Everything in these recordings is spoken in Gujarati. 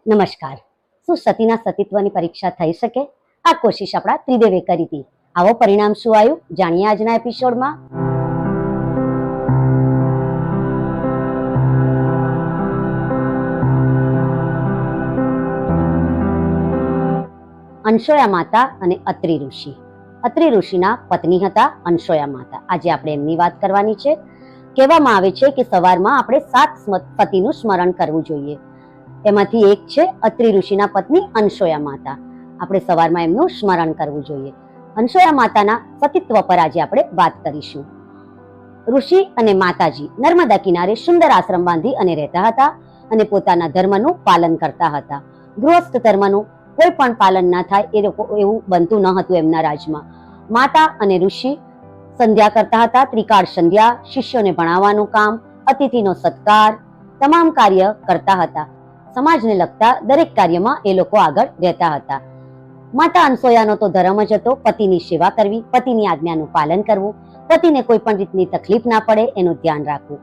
નમસ્કાર. શું સતીના સતીત્વની પરીક્ષા થઈ શકે? આ કોશિશ આપણા ત્રિદેવે કરી હતી. આવો પરિણામ શું આવ્યું જાણીએ આજના એપિસોડમાં. અનસૂયા માતા અને અત્રિ ઋષિ. અત્રિ ઋષિના પત્ની હતા અનસૂયા માતા. આજે આપણે એમની વાત કરવાની છે. કહેવામાં આવે છે કે સવારમાં આપણે 7 પતિનું સ્મરણ કરવું જોઈએ. એમાંથી એક છે અત્રિ ઋષિના પત્ની અનસૂયા માતા. આપણે સવારમાં એમનું સ્મરણ કરવું જોઈએ. અનસૂયા માતાના સતીત્વ પર આજે આપણે વાત કરીશું. ઋષિ અને માતાજી નર્મદા કિનારે સુંદર આશ્રમ બાંધી અને રહેતા હતા અને પોતાના ધર્મનું પાલન કરતા હતા. ગૃહસ્થ ધર્મનું કોઈ પણ પાલન ના થાય એ લોકો એવું બનતું ન હતું એમના રાજમાં. માતા અને ઋષિ સંધ્યા કરતા હતા, ત્રિકાળ સંધ્યા, શિષ્યોને ભણાવવાનું કામ, અતિથિનો સત્કાર, તમામ કાર્ય કરતા હતા. સમાજને લગતા દરેક કાર્યમાં એ લોકો આગળ રહેતા હતા. માતા અનસૂયાનો તો ધર્મ જ હતો પતિની સેવા કરવી, પતિની આજ્ઞાનું પાલન કરવું, પતિને કોઈ પણ રીતની તકલીફ ના પડે એનું ધ્યાન રાખવું.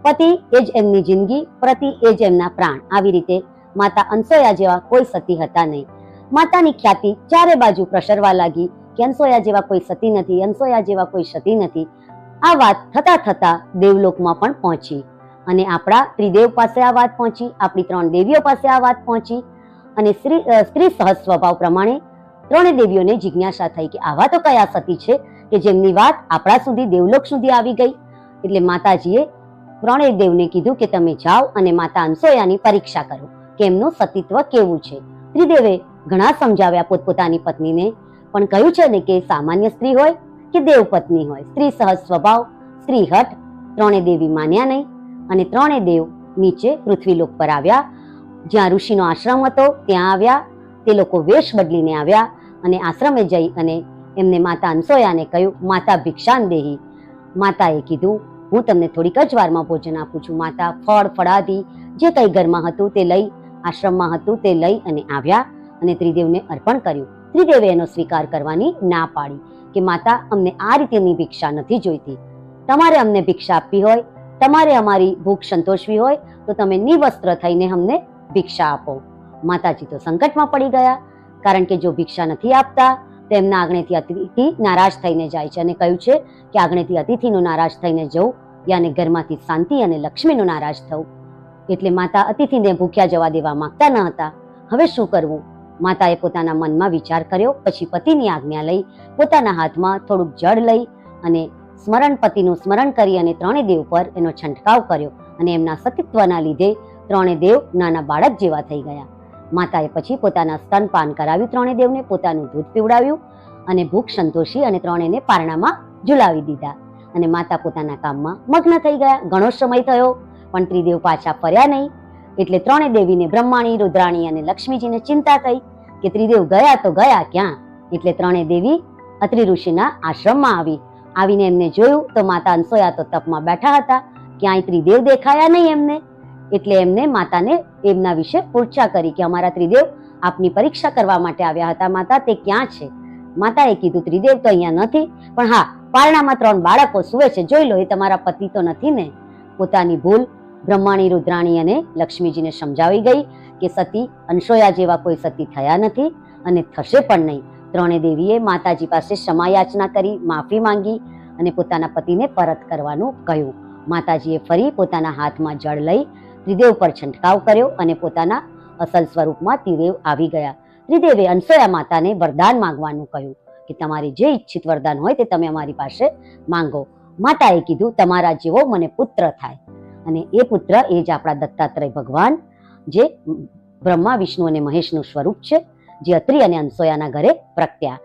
પતિ એ જ એમની જિંદગી, પતિ એ જ એમના પ્રાણ. આવી રીતે માતા અનસૂયા જેવા કોઈ સતી હતા નહીં. માતાની ખ્યાતિ ચારે બાજુ પ્રસરવા લાગી કે અનસૂયા જેવા કોઈ સતી નથી, અનસૂયા જેવા કોઈ સતી નથી. આ વાત થતા થતા દેવલોકમાં પણ પહોંચી અને આપણા ત્રિદેવ પાસે આ વાત પહોંચી, આપણી 3 દેવીઓ પાસે આ વાત પહોંચી. અને સ્ત્રી સહજ સ્વભાવ પ્રમાણે 3 દેવીઓને જિજ્ઞાસા થઈ કે આવા તો કયા સતી છે કે જેમની વાત આપણા સુધી દેવલોક સુધી આવી ગઈ. એટલે માતાજીએ 3 દેવને કીધું કે તમે જાઓ અને માતા અનસૂયાની પરીક્ષા કરો કે એમનું સતીત્વ કેવું છે. ત્રિદેવે ઘણા સમજાવ્યા પોતપોતાની પત્નીને, પણ કહ્યું છે ને કે સામાન્ય સ્ત્રી હોય કે દેવ પત્ની હોય, સ્ત્રી સહજ સ્વભાવ, સ્ત્રી હઠ. 3 દેવી માન્યા નહીં અને 3 દેવ નીચે પૃથ્વીલોક પર આવ્યા. જ્યાં ઋષિનો આશ્રમ હતો ત્યાં આવ્યા. તે લોકો વેશ બદલીને આવ્યા અને આશ્રમે જઈ અને એમને માતા અનસૂયાને કહ્યું, માતા ભિક્ષાન દેહી. માતાએ કીધું, હું તમને થોડીક જ વારમાં ભોજન આપું છું. માતા ફળ ફળાદી જે કંઈ ઘરમાં હતું તે લઈ, આશ્રમમાં હતું તે લઈ અને આવ્યા અને ત્રિદેવને અર્પણ કર્યું. ત્રિદેવે એનો સ્વીકાર કરવાની ના પાડી કે માતા અમને આ રીતેની ભિક્ષા નથી જોઈતી. તમારે અમને ભિક્ષા આપવી હોય, તમારે અમારી ભૂખ સંતોષવી હોય તો તમે નિવસ્ત્ર થઈને અમને ભિક્ષા આપો. માતાજી તો સંકટમાં પડી ગયા, કારણ કે જો ભિક્ષા નથી આપતા તો એમના આગળેથી અતિથિ નારાજ થઈને જાય છે અને કહ્યું છે કે આગળેથી અતિથિનું નારાજ થઈને જવું યાને ઘરમાંથી શાંતિ અને લક્ષ્મીનું નારાજ થવું. એટલે માતા અતિથિને ભૂખ્યા જવા દેવા માંગતા ન હતા. હવે શું કરવું? માતાએ પોતાના મનમાં વિચાર કર્યો. પછી પતિની આજ્ઞા લઈ પોતાના હાથમાં થોડુંક જળ લઈ અને પતિનું સ્મરણ કરી અને 3 દેવ પર એનો છંટકાવ કર્યો અને એમના સતીત્વના લીધે 3 દેવ નાના બાળક જેવા થઈ ગયા. માતાએ પછી પોતાના સ્તનપાન કરાવ્યું 3 દેવને, પોતાનું દૂધ પીવડાવ્યું અને ભૂખ સંતોષી અને 3ને પારણામાં ઝુલાવી દીધા અને માતા પોતાના કામમાં મગ્ન થઈ ગયા. ઘણો સમય થયો પણ ત્રિદેવ પાછા ફર્યા નહીં. એટલે 3 દેવીને બ્રહ્માણી, રુદ્રાણી અને લક્ષ્મીજીને ચિંતા થઈ કે ત્રિદેવ ગયા તો ગયા ક્યાં. એટલે 3 દેવી અત્રિ ઋષિના આશ્રમમાં આવીને એમને જોયું તો માતા અનસૂયા તો તપમાં બેઠા હતા, ક્યાંય ત્રિદેવ દેખાયા નહીં એમને. એટલે એમને માતાને એમના વિશે પૂછા કરી કે અમારા ત્રિદેવ આપની પરીક્ષા કરવા માટે આવ્યા હતા, માતા તે ક્યાં છે? માતાએ કીધું, ત્રિદેવ તો અહીંયા નથી, પણ હા પારણામાં 3 બાળકો સૂવે છે, જોઈ લો, એ તમારા પતિ તો નથી ને. પોતાની ભૂલ બ્રહ્માણી, રુદ્રાણી અને લક્ષ્મીજીને સમજાવી ગઈ કે સતી અનસૂયા જેવા કોઈ સતી થયા નથી અને થશે પણ નહીં. 3 દેવીએ માતાજી પાસે ક્ષમા યાચના કરી, માફી માંગી અને પોતાના પતિને પરત કરવાનું કહ્યું. માતાજીએ ફરી પોતાના હાથમાં જળ લઈ ત્રિદેવ પર છંટકાવ કર્યો અને પોતાના અસલ સ્વરૂપમાં ત્રિદેવ આવી ગયા. ત્રિદેવે અનસૂયા માતાને વરદાન માંગવાનું કહ્યું કે તમારે જે ઈચ્છિત વરદાન હોય તે તમે અમારી પાસે માંગો. માતાએ કીધું, તમારા જેવો મને પુત્ર થાય. અને એ પુત્ર એ જ આપણા દત્તાત્રેય ભગવાન, જે બ્રહ્મા, વિષ્ણુ અને મહેશનું સ્વરૂપ છે, જે અત્રિ અને અનસૂયાના ઘરે પ્રગટ્યા.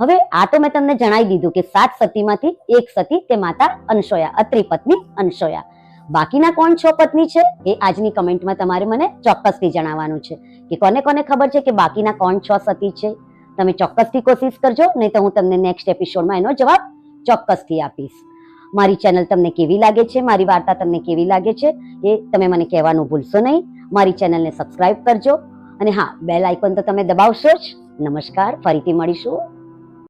હવે આ તો મેં તમને જણાવી દીધું કે 7 સતીમાંથી એક સતી તે માતા અનસૂયા, અત્રિ પત્ની અનસૂયા. બાકીના કોણ 6 પત્ની છે એ આજની કમેન્ટમાં તમારે મને ચોક્કસથી જણાવવાનું છે કે કોને કોને ખબર છે કે બાકીના કોણ 6 સતી છે. તમે ચોક્કસથી કોશિશ કરજો, નહીં તો હું તમને નેક્સ્ટ એપિસોડમાં એનો જવાબ ચોક્કસથી આપીશ. મારી ચેનલ તમને કેવી લાગે છે, મારી વાર્તા તમને કેવી લાગે છે એ તમે મને કહેવાનું ભૂલશો નહીં. મારી ચેનલને સબસ્ક્રાઇબ કરજો અને હા, બેલ આઇકોન તો તમે દબાવશો જ. નમસ્કાર, ફરીથી મળીશું.